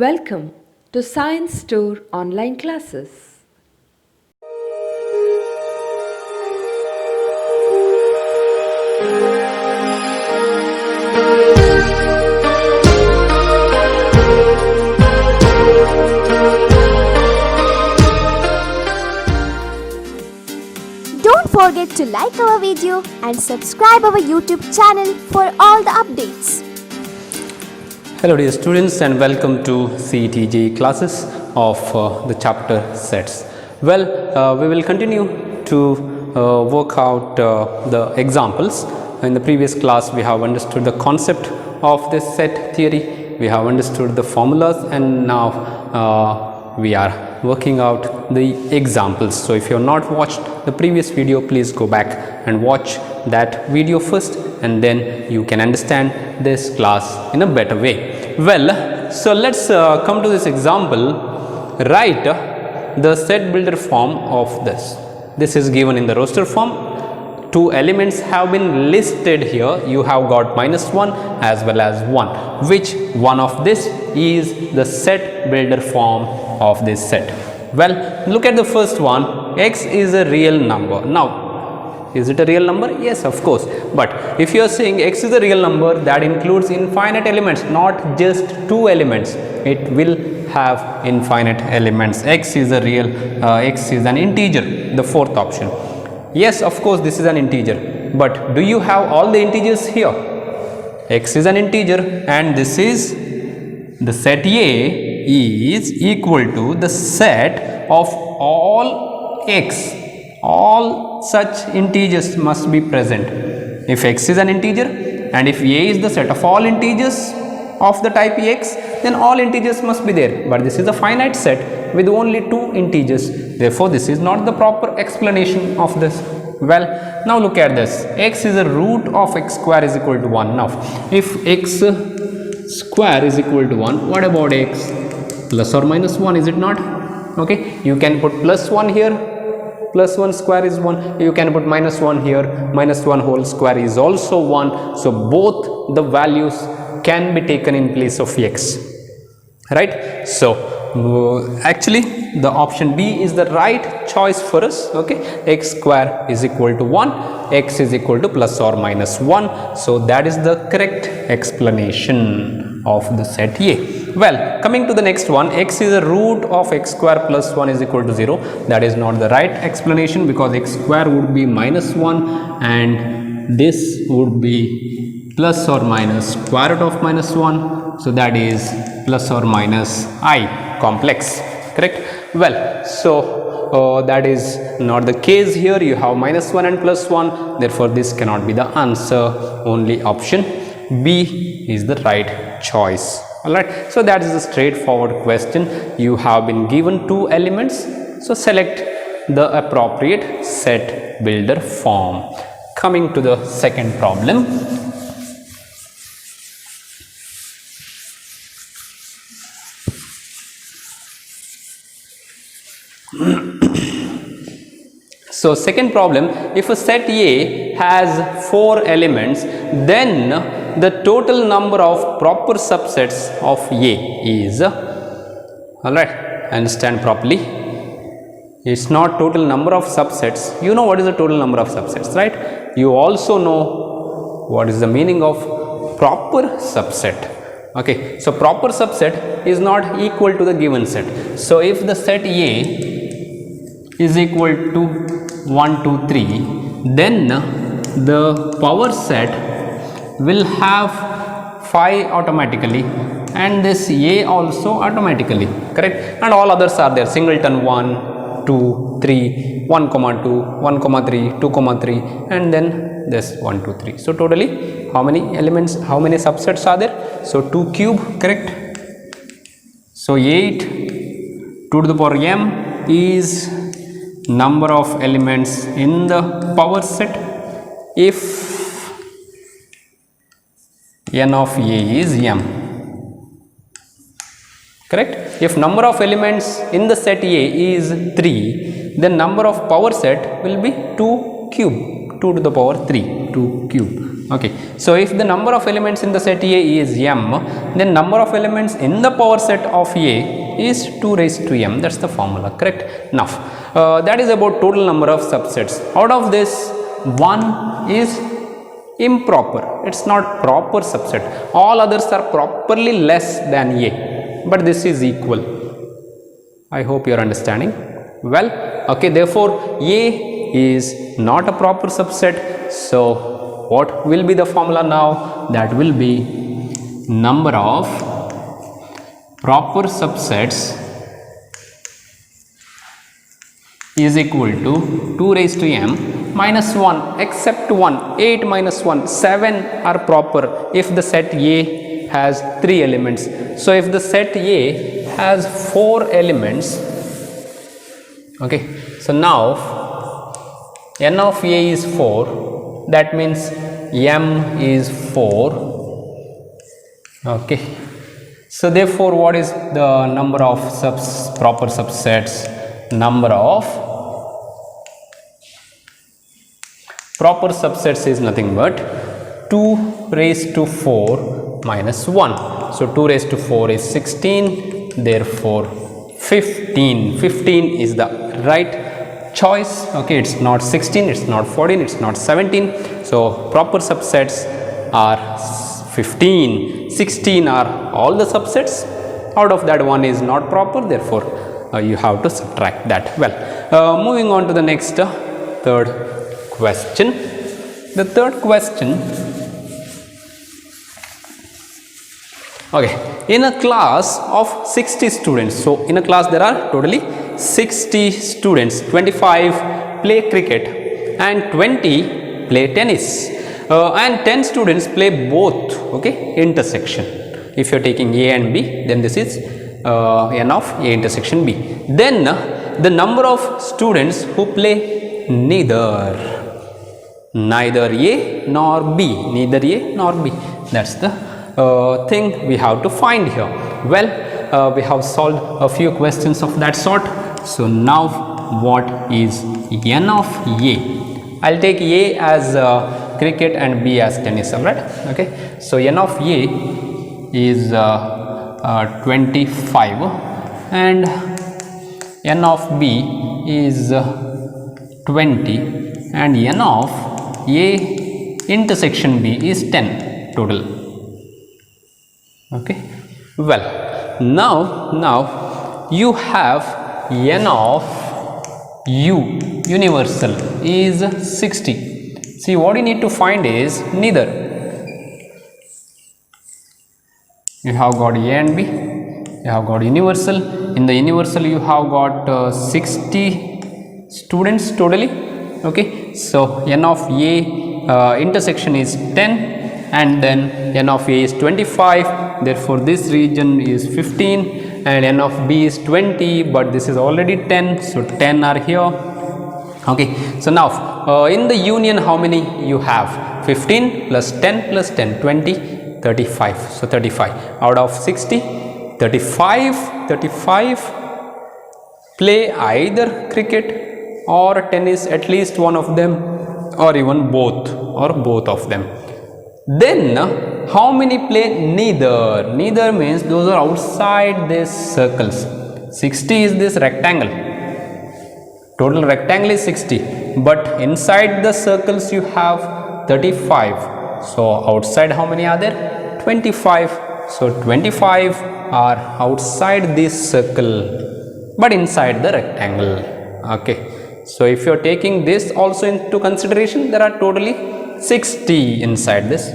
Welcome to Science Store online classes. Don't forget to like our video and subscribe our YouTube channel for all the updates. Hello dear students and welcome to CET JEE classes of the chapter sets. Well, we will continue to work out the examples. In the previous class we have understood the concept of this set theory, we have understood the formulas, and now we are working out the examples. So if you have not watched the previous video, please go back and watch that video first, and then you can understand this class in a better way. Well, so let's come to this example. Write the set builder form of this. This is given in the roster form. Two elements have been listed here. You have got -1 as well as 1. Which one of this is the set builder form of this set? Well, look at the first one. X is a real number. Now, is it a real number? Yes, of course. But if you are saying X is a real number, that includes infinite elements, not just two elements. It will have infinite elements. X is a real, X is an integer, the fourth option. Yes, of course, this is an integer. But do you have all the integers here? X is an integer, and this is the set A is equal to the set of all X. All such integers must be present. If X is an integer and if A is the set of all integers of the type X, then all integers must be there. But this is a finite set with only two integers. Therefore, this is not the proper explanation of this. Well, now look at this. X is a root of x square is equal to 1. Now, if x square is equal to 1, what about x? Plus or minus 1, is it not? Okay, you can put plus 1 here. Plus 1 square is 1. You can put minus 1 here. Minus 1 whole square is also 1. So, both the values can be taken in place of x. Right? So, actually the option B is the right choice for us. Okay, x square is equal to 1, x is equal to plus or minus 1. So, that is the correct explanation of the set A. Well, coming to the next one, x is a root of x square plus 1 is equal to 0. That is not the right explanation, because x square would be minus 1 and this would be plus or minus square root of minus 1. So, that is plus or minus I complex, correct? Well, so that is not the case here. You have minus 1 and plus 1. Therefore, this cannot be the answer. Only option B is the right choice. Alright, so that is a straightforward question. You have been given two elements, so select the appropriate set builder form. Coming to the second problem. So, second problem, if a set A has 4 elements, then the total number of proper subsets of A is, alright, understand properly, it's not total number of subsets. You know what is the total number of subsets, right? You also know what is the meaning of proper subset. Okay, so proper subset is not equal to the given set. So, if the set A is equal to 1, 2, 3, then the power set will have 5 automatically and this A also automatically, correct? And all others are there, singleton 1, 2, 3, 1, 2, 1, 3, 2, 3, and then this 1, 2, 3. So, totally how many elements, how many subsets are there? So, 2 cube, correct? So, 8 2 to the power m is number of elements in the power set if n of A is m, correct? If number of elements in the set A is 3, then number of power set will be 2 cube. 2 to the power 3, 2 cube. Okay, so if the number of elements in the set A is m, then number of elements in the power set of A is 2 raised to m. That's the formula, correct? Now that is about total number of subsets. Out of this, 1 is improper, it's not proper subset. All others are properly less than A, but this is equal. I hope you are understanding well. Okay, therefore A is not a proper subset. So what will be the formula now? That will be number of proper subsets is equal to 2 raised to m minus 1, except 1, 8 minus 1, 7 are proper if the set A has 3 elements. So if the set A has 4 elements, okay, so now n of A is 4, that means m is 4. Okay, so therefore what is the number of proper subsets? Number of proper subsets is nothing but 2 raised to 4 minus 1. So 2 raised to 4 is 16, therefore 15. 15 is the right choice. Okay, it's not 16, it's not 14, it's not 17. So proper subsets are 15. 16 are all the subsets. Out of that, one is not proper, therefore you have to subtract that. Well, moving on to the next third question. The third question, okay, in a class of 60 students, so in a class there are totally 60 students, 25 play cricket and 20 play tennis, and 10 students play both, okay, intersection. If you are taking A and B, then this is n of A intersection B. Then the number of students who play neither A nor B, neither A nor B. That's the thing we have to find here. Well, we have solved a few questions of that sort. So now what is n of A? I'll take A as cricket and B as tennis, alright? Okay, so n of A is 25 and n of B is 20 and n of A intersection B is 10 total. Okay, well, now you have n of U universal is 60. See, what you need to find is neither. You have got A and B, you have got universal. In the universal you have got 60 students totally. Okay, so n of A intersection is 10 and then n of A is 25, therefore this region is 15 and n of B is 20, but this is already 10, so 10 are here. Okay, so now in the union how many you have? 15 plus 10 plus 10, 20, 35. So 35 out of 60, 35 play either cricket or tennis, at least one of them, or even both, or both of them. Then how many play neither? Neither means those are outside these circles. 60 is this rectangle, total rectangle is 60, but inside the circles you have 35. So outside how many are there? 25. So 25 are outside this circle but inside the rectangle. Okay, so if you are taking this also into consideration, there are totally 60 inside this.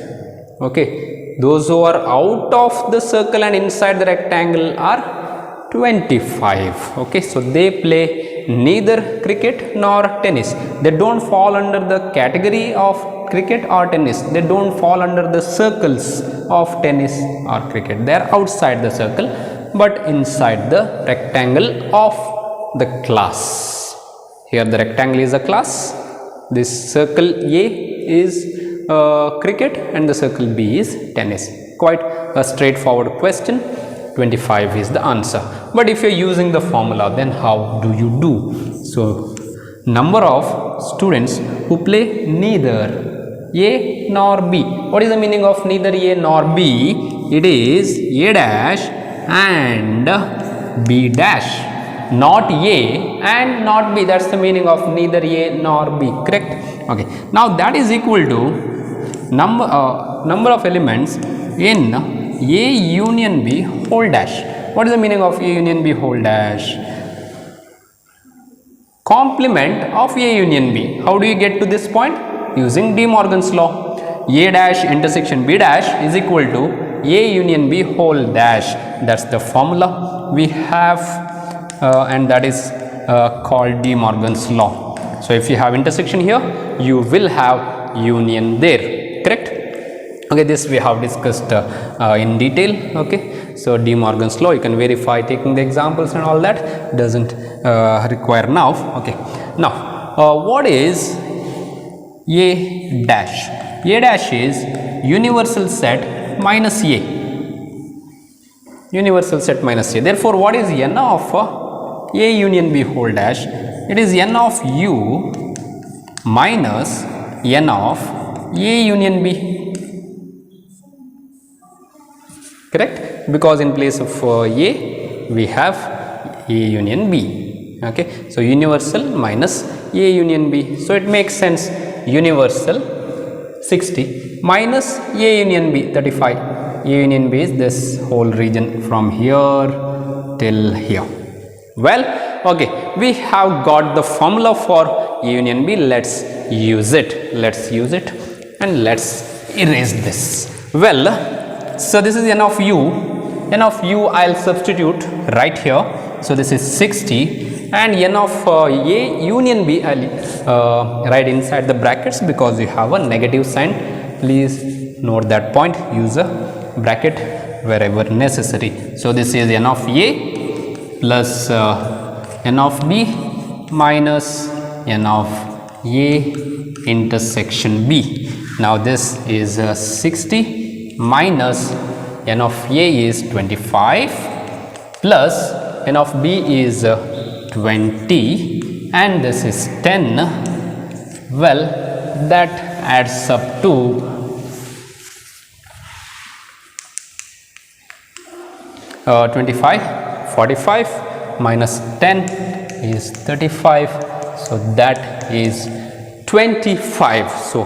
Okay, those who are out of the circle and inside the rectangle are 25. Okay, so they play neither cricket nor tennis. They don't fall under the category of cricket or tennis. They don't fall under the circles of tennis or cricket. They are outside the circle but inside the rectangle of the class. Here the rectangle is a class. This circle A is cricket and the circle B is tennis. Quite a straightforward question. 25 is the answer. But if you are using the formula, then how do you do? So number of students who play neither A nor B. What is the meaning of neither A nor B? It is A dash and B dash, not A and not B. That's the meaning of neither A nor B, correct? Okay, now that is equal to number of elements in A union B whole dash. What is the meaning of A union B whole dash? Complement of A union B. How do you get to this point? Using De Morgan's law. A dash intersection B dash is equal to A union B whole dash. That's the formula we have, and that is called De Morgan's law. So if you have intersection here, you will have union there, correct? Okay, this we have discussed in detail. Okay, so De Morgan's law you can verify taking the examples and all that, doesn't require now. Okay, now what is A dash? A dash is universal set minus A. Universal set minus A. Therefore, what is n of A union B whole dash? It is n of U minus n of A union B. Correct? Because in place of A we have A union B. Okay, so universal minus A union B. So it makes sense. Universal 60 minus A union B 35. A union B is this whole region from here till here. Well, okay, we have got the formula for A union B. Let's use it. Let's use it and let's erase this. Well, so this is n of u. N of u I'll substitute right here. So this is 60 and n of A union B I'll write inside the brackets because you have a negative sign. Please note that point. Use a bracket wherever necessary. So this is n of A plus n of B minus n of A intersection B. Now this is 60 minus n of A is 25 plus n of B is 20 and this is 10. Well, that adds up to 25. 45 minus 10 is 35. So that is 25. So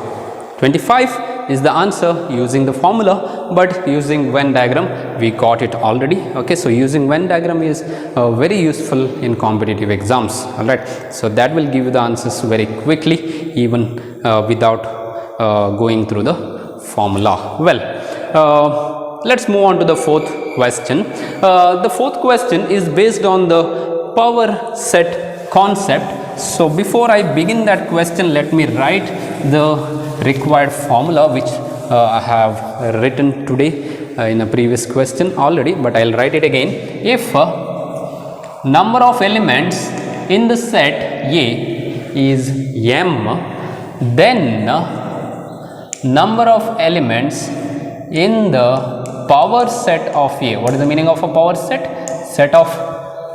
25 is the answer using the formula, but using Venn diagram we got it already. Okay, so using Venn diagram is very useful in competitive exams. All right, so that will give you the answers very quickly, even without going through the formula. Well, let's move on to the fourth question. The fourth question is based on the power set concept. So before I begin that question, let me write the required formula which I have written today in a previous question already, but I'll write it again. If number of elements in the set A is m, then number of elements in the power set of A. What is the meaning of a power set? Set of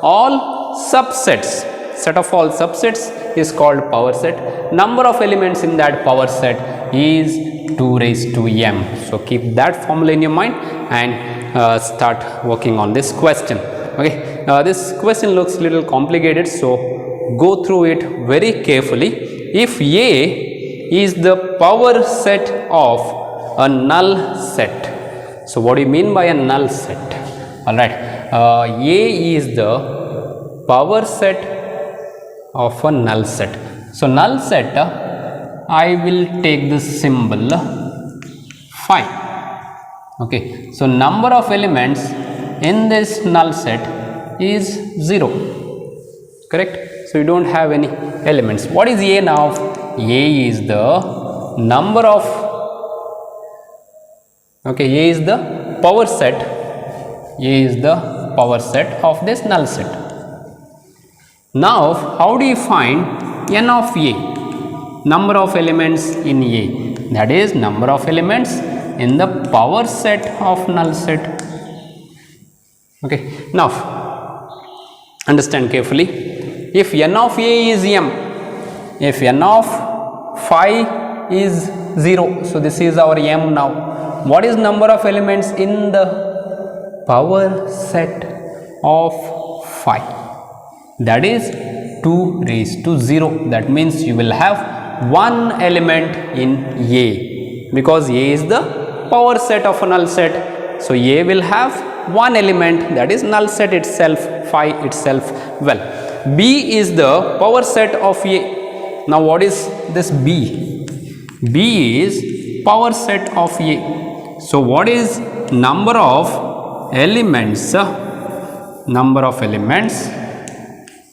all subsets. Set of all subsets is called power set. Number of elements in that power set is 2 raised to m. So keep that formula in your mind and start working on this question. Okay, this question looks little complicated, so go through it very carefully. If A is the power set of a null set, so what do you mean by a null set? All right, A is the power set of a null set. So null set, I will take this symbol phi. Okay, so number of elements in this null set is 0, correct? So you don't have any elements. What is A now? A is the number of, okay, A is the power set. A is the power set of this null set. Now how do you find n of A? Number of elements in A, that is number of elements in the power set of null set. Okay, now understand carefully. If n of A is m, If n of phi is 0, so this is our m now. What is number of elements in the power set of phi? That is 2 raised to 0. That means you will have one element in A, because A is the power set of a null set. So A will have one element, that is null set itself, phi itself. Well, B is the power set of A. Now what is this B? B is power set of A. So what is number of elements? Number of elements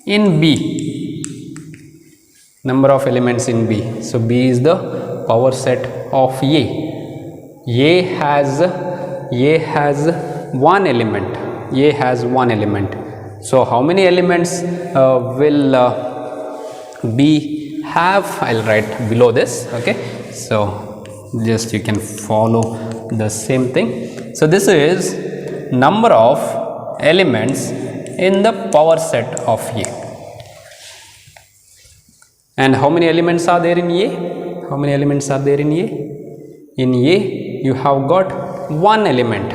in B. Number of elements in B. So B is the power set of A. A has one element. A has one element. So how many elements will B have? I'll write below this. Okay. So just you can follow the same thing. So this is number of elements in the power set of A. And how many elements are there in A? How many elements are there in A? In A you have got one element.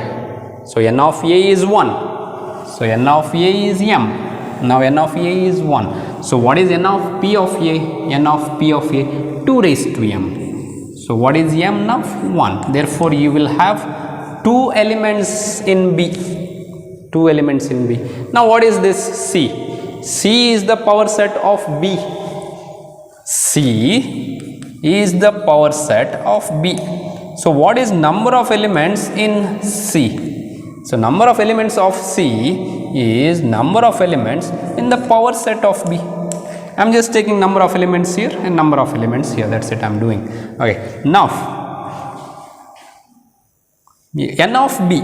So n of A is 1. So n of A is m. Now n of A is 1. So what is n of P of A? N of P of A 2 raised to m. So what is m now? 1. Therefore you will have 2 elements in B. 2 elements in B. Now what is this C? C is the power set of B. C is the power set of B. So what is number of elements in C? So number of elements of C is number of elements in the power set of B. I am just taking number of elements here and number of elements here. That's it I am doing. Okay. Now n of B.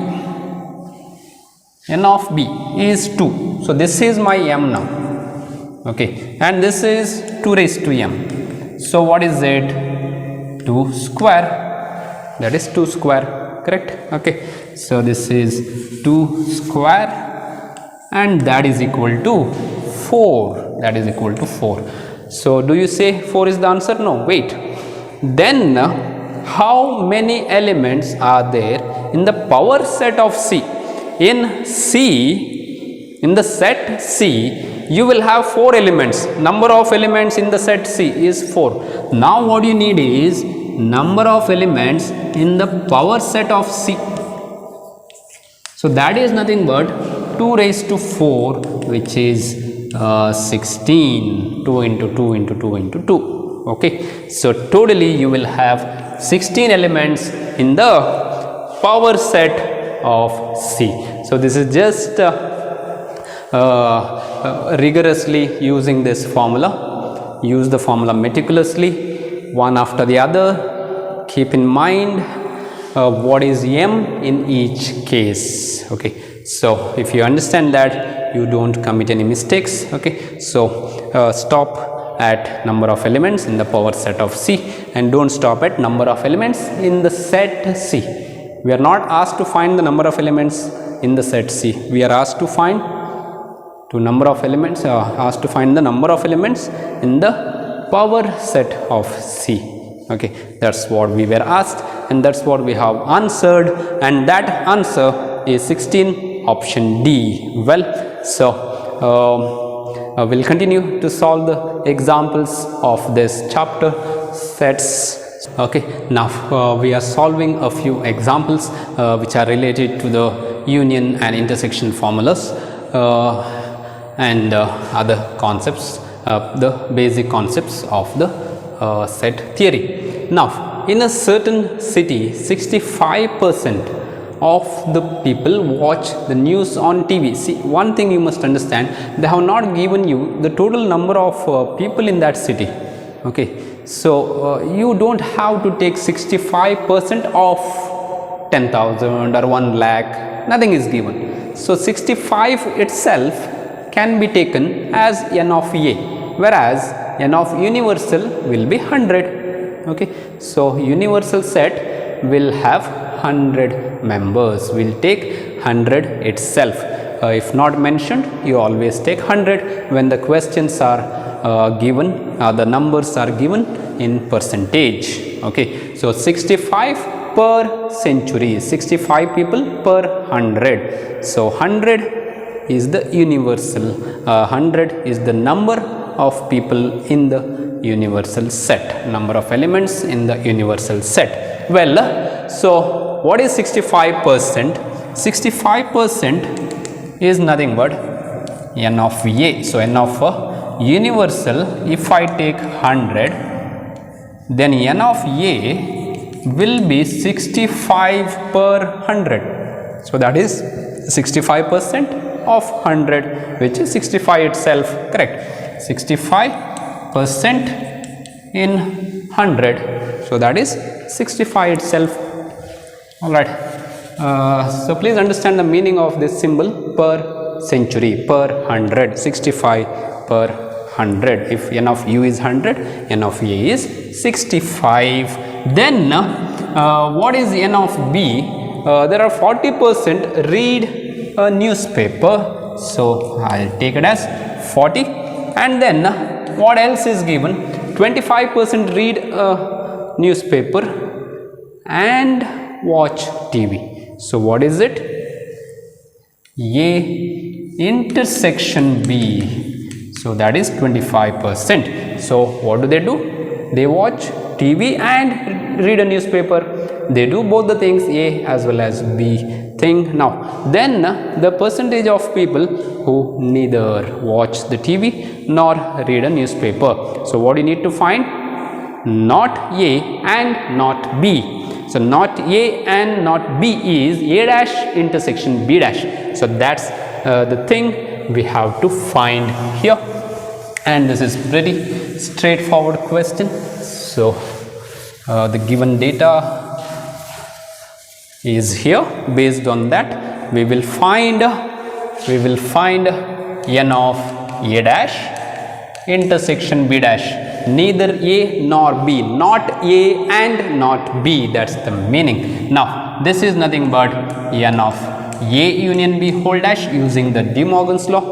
N of B is 2. So this is my m now. Okay. And this is 2 raised to m. So what is it? 2 square. That is 2 square. Correct? Okay. So this is 2 square and that is equal to 4. That is equal to 4. So do you say 4 is the answer? No. Wait. Then how many elements are there in the power set of C? In C, in the set C, you will have 4 elements. Number of elements in the set C is 4. Now what you need is number of elements in the power set of C. So that is nothing but 2 raised to 4, which is 16. 2 into 2 into 2 into 2. Okay. So totally you will have 16 elements in the power set of C. So this is just rigorously using this formula. Use the formula meticulously, one after the other. Keep in mind what is m in each case. Okay. So if you understand that, you don't commit any mistakes. Okay. So stop at number of elements in the power set of C and don't stop at number of elements in the set C. We are not asked to find the number of elements in the set C. We are asked to find the number of elements in the power set of C. Okay, that's what we were asked and that's what we have answered, and that answer is 16, option D. Well, so we'll continue to solve the examples of this chapter, sets. Okay, now we are solving a few examples which are related to the union and intersection formulas and other concepts, the basic concepts of the set theory. Now, in a certain city, 65% of the people watch the news on TV. See, one thing you must understand, they have not given you the total number of people in that city. Okay. So you don't have to take 65% of 10,000 or 1 lakh, nothing is given. So 65 itself can be taken as n of A, whereas n of universal will be 100. Okay. So universal set will have 100 members. We'll take 100 itself. if not mentioned, you always take 100 when the questions are given, the numbers are given in percentage. Okay, so 65 per century, 65 people per 100. So 100 is the universal, 100 is the number of people in the universal set, number of elements in the universal set. Well, so what is 65%? 65% is nothing but n of a. So n of a universal, if I take 100, then n of a will be 65 per 100. So that is 65% of 100, which is 65 itself, correct? 65% in 100, so that is 65 itself. All right. So please understand the meaning of this symbol per century, per 100, 65 per 100. If n of u is 100, n of a is 65. Then what is n of b? There are 40% read a newspaper, so I'll take it as 40. And then what else is given? 25% read a newspaper and watch TV. So what is it? A intersection B. So that is 25%. So what do? They watch TV and read a newspaper. They do both the things, A as well as B thing. Now then the percentage of people who neither watch the TV nor read a newspaper. So what you need to find? Not A and not B. So not A and not B is A dash intersection B dash. So that's the thing we have to find here, and this is pretty straightforward question. So the given data is here. Based on that, we will find n of A dash intersection B dash. Neither A nor B, not A and not B, that's the meaning. Now this is nothing but n of A union B whole dash using the De Morgan's law.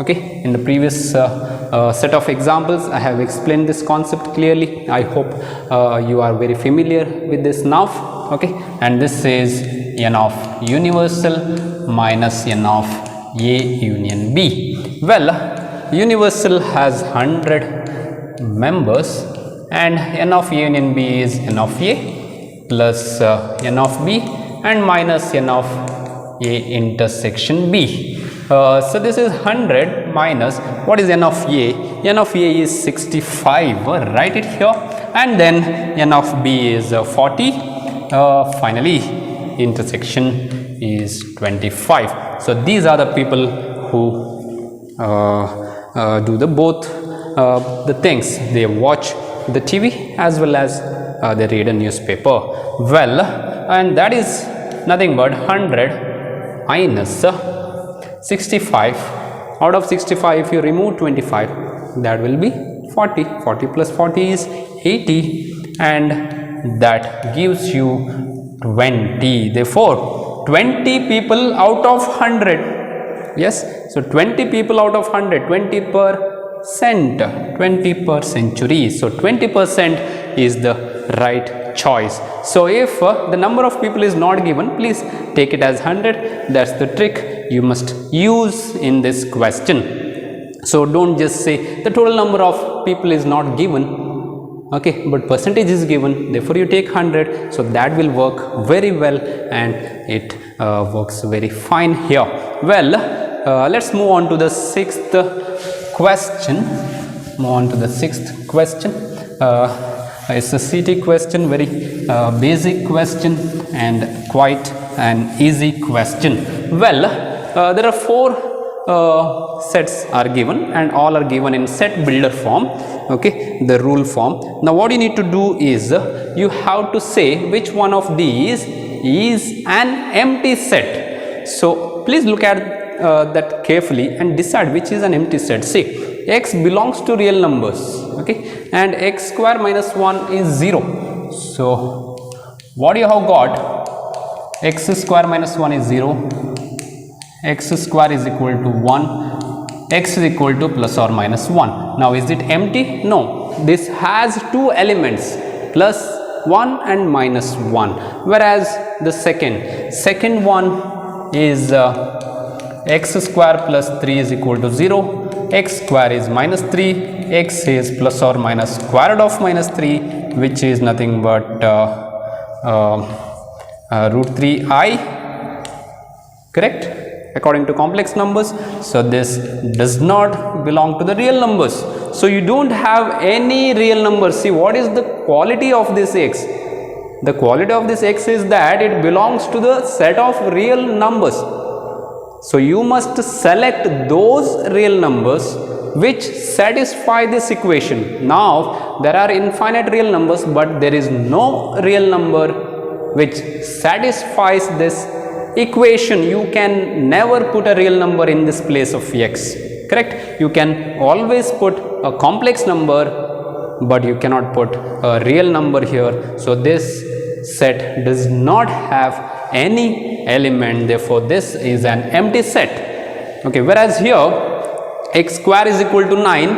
Okay, in the previous set of examples I have explained this concept clearly. I hope you are very familiar with this now. Okay, and this is n of universal minus n of A union B. Well, universal has 100 members and n of A union B is n of A plus n of B and minus n of A intersection B. So this is 100 minus what is n of A? N of A is 65, write it here, and then n of B is 40. Finally intersection is 25. So these are the people who do the both the things. They watch the TV as well as they read a newspaper. Well, and that is nothing but 100 minus 65. Out of 65, if you remove 25, that will be 40. 40 plus 40 is 80, and that gives you 20. Therefore 20 people out of 100. Yes, so 20 people out of 100, 20 per cent, 20 per century. So 20% is the right choice. So if the number of people is not given, please take it as 100. That's the trick you must use in this question. So don't just say the total number of people is not given, okay, but percentage is given, therefore you take 100. So that will work very well, and it works very fine here. Well, let's move on to the sixth question. It's a CET question, very basic question and quite an easy question. Well, there are 4 sets are given, and all are given in set builder form, okay, the rule form. Now what you need to do is you have to say which one of these is an empty set. So please look at that carefully and decide which is an empty set. See, x belongs to real numbers, okay, and x square minus 1 is 0. So what you have got? X square minus 1 is 0, x square is equal to 1, x is equal to plus or minus 1. Now is it empty? No, this has two elements, plus 1 and minus 1, whereas the second one is x square plus 3 is equal to 0, x square is minus 3, x is plus or minus square root of minus 3, which is nothing but root 3i, correct, according to complex numbers. So this does not belong to the real numbers. So you don't have any real numbers. See, what is the quality of this x? The quality of this x is that it belongs to the set of real numbers. So you must select those real numbers which satisfy this equation. Now there are infinite real numbers, but there is no real number which satisfies this equation. You can never put a real number in this place of x, correct? You can always put a complex number, but you cannot put a real number here. So this set does not have any element, therefore this is an empty set. Okay, whereas here x square is equal to 9,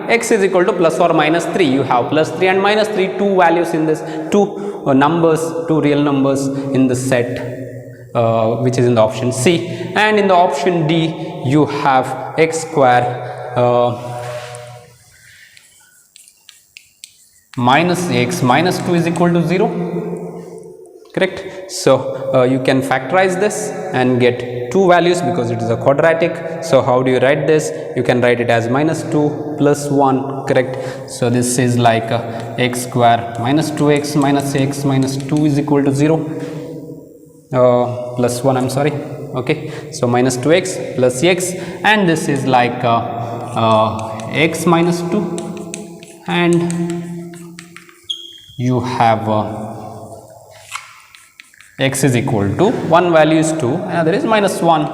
x is equal to plus or minus 3. You have plus 3 and minus 3, two values in this, two real numbers in the set, which is in the option C, and in the option D you have x square minus x minus 2 is equal to 0, correct? So you can factorize this and get two values because it is a quadratic. So how do you write this? You can write it as minus 2 plus 1, correct? So this is like x square minus 2x minus x minus 2 is equal to 0. Plus 1, I'm sorry. Okay, so minus 2x plus x, and this is like x minus 2, and you have x is equal to, one value is 2, another is minus 1.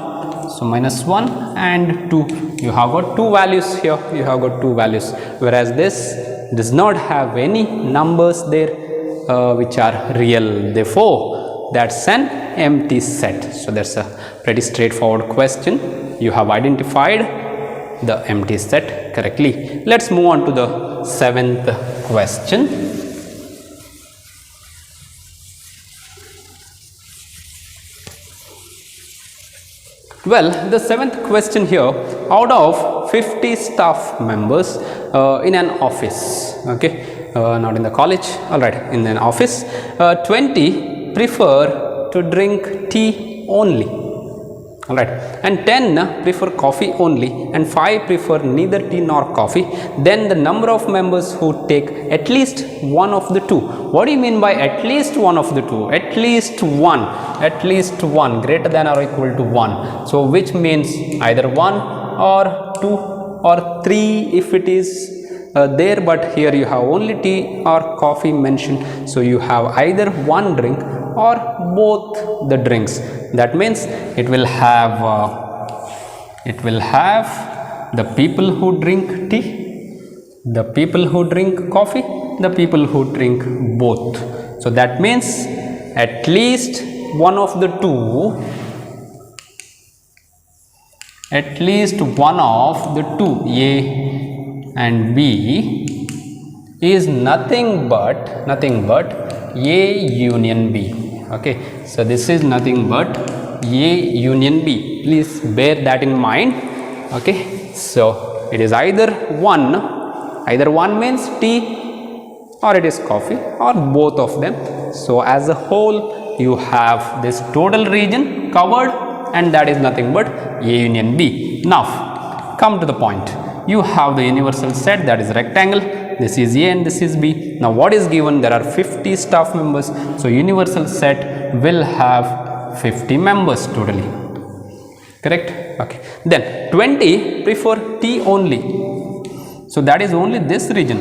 So minus 1 and 2, you have got two values here, you have got two values, whereas this does not have any numbers there which are real, therefore that's an empty set. So that's a pretty straightforward question. You have identified the empty set correctly. Let's move on to the seventh question. Well, the seventh question here, out of 50 staff members in an office, okay, not in the college, alright, in an office, 20 prefer to drink tea only, alright, and 10 prefer coffee only, and 5 prefer neither tea nor coffee. Then the number of members who take at least one of the two. What do you mean by at least one of the two? At least one, greater than or equal to 1. So which means either 1 or 2 or 3 if it is there, but here you have only tea or coffee mentioned. So you have either one drink or both the drinks. That means it will have the people who drink tea, the people who drink coffee, the people who drink both. So that means at least one of the two, A and B, is nothing but A union B. Okay, so this is nothing but A union B. Please bear that in mind. Okay, so it is either one means tea or it is coffee or both of them. So as a whole you have this total region covered, and that is nothing but A union B. Now come to the point. You have the universal set, that is rectangle. This is A and this is B. Now what is given? There are 50 staff members. So universal set will have 50 members totally. Correct? Okay. Then 20 prefer tea only. So that is only this region.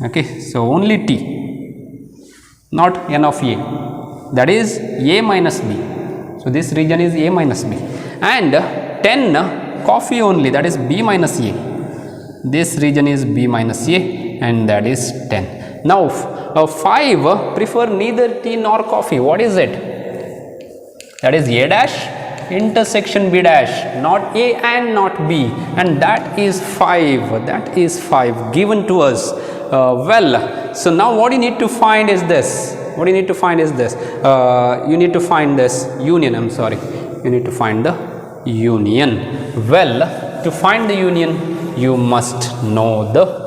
Okay. So only T, not N of A. That is A minus B. So this region is A minus B. And 10 coffee only. That is B minus A. This region is B minus A, and that is 10. Now 5 prefer neither tea nor coffee. What is it? That is A dash intersection B dash, not A and not B, and that is 5. That is 5 given to us. Well, so now what you need to find is this. What you need to find is this. You need to find this union. I'm sorry. You need to find the union. Well, to find the union, you must know the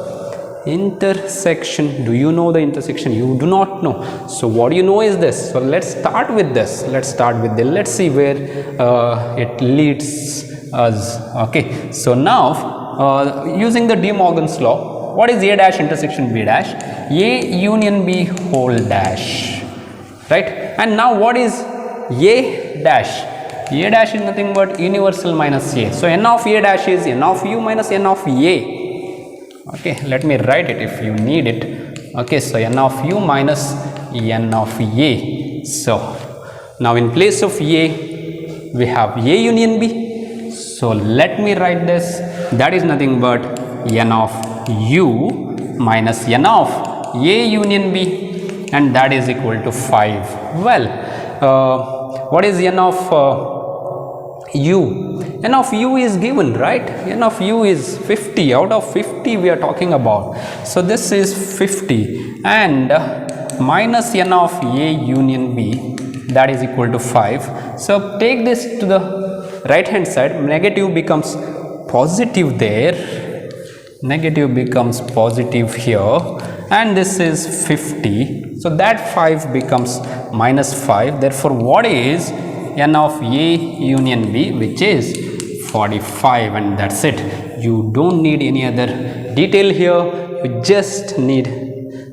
intersection. Do you know the intersection? You do not know. So what you know is this. So let's start with this. Let's start with this. Let's see where it leads us. Okay. So now using the De Morgan's law, what is A dash intersection B dash? A union B whole dash. Right. And now what is A dash? A dash is nothing but universal minus A. So n of A dash is n of u minus n of A. Okay, let me write it if you need it. Okay, so n of u minus n of A. So now in place of A, we have A union B. So let me write this. That is nothing but n of u minus n of A union B, and that is equal to 5. Well, what is n of u? N of u is given, right? N of u is 50. Out of 50 we are talking about. So this is 50 and minus n of A union B, that is equal to 5. So take this to the right hand side. Negative becomes positive there. Negative becomes positive here. And this is 50. So that 5 becomes minus 5. Therefore, what is n of A union B, which is 45, and that's it. You don't need any other detail here. You just need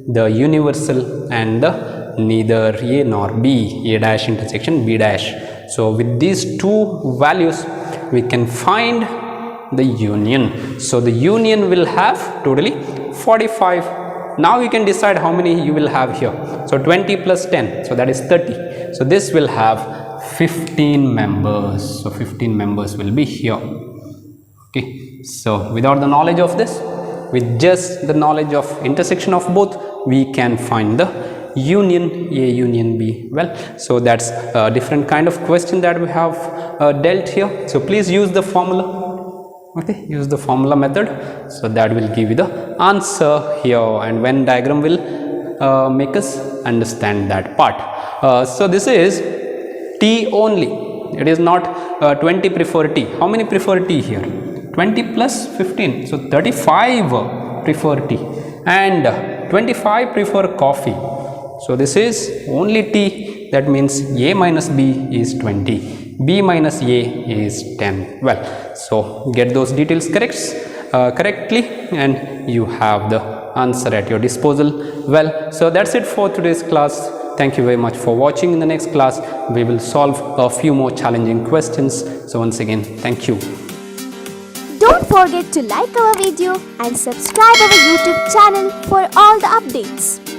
the universal and the neither A nor B, A dash intersection B dash. So with these two values, we can find the union. So the union will have totally 45. Now you can decide how many you will have here. So 20 plus 10, so that is 30. So this will have 15 members. So 15 members will be here. Okay. So without the knowledge of this, with just the knowledge of intersection of both, we can find the union A union B. Well, so that's a different kind of question that we have dealt here. So please use the formula. Okay, use the formula method. So that will give you the answer here, and Venn diagram will make us understand that part. So this is T only. It is not 20 prefer T. How many prefer T here? 20 plus 15. So 35 prefer tea, and 25 prefer coffee. So this is only T. That means A minus B is 20. B minus A is 10. Well, so get those details correctly, and you have the answer at your disposal. Well, so that's it for today's class. Thank you very much for watching. In the next class, we will solve a few more challenging questions. So once again, thank you. Don't forget to like our video and subscribe our YouTube channel for all the updates.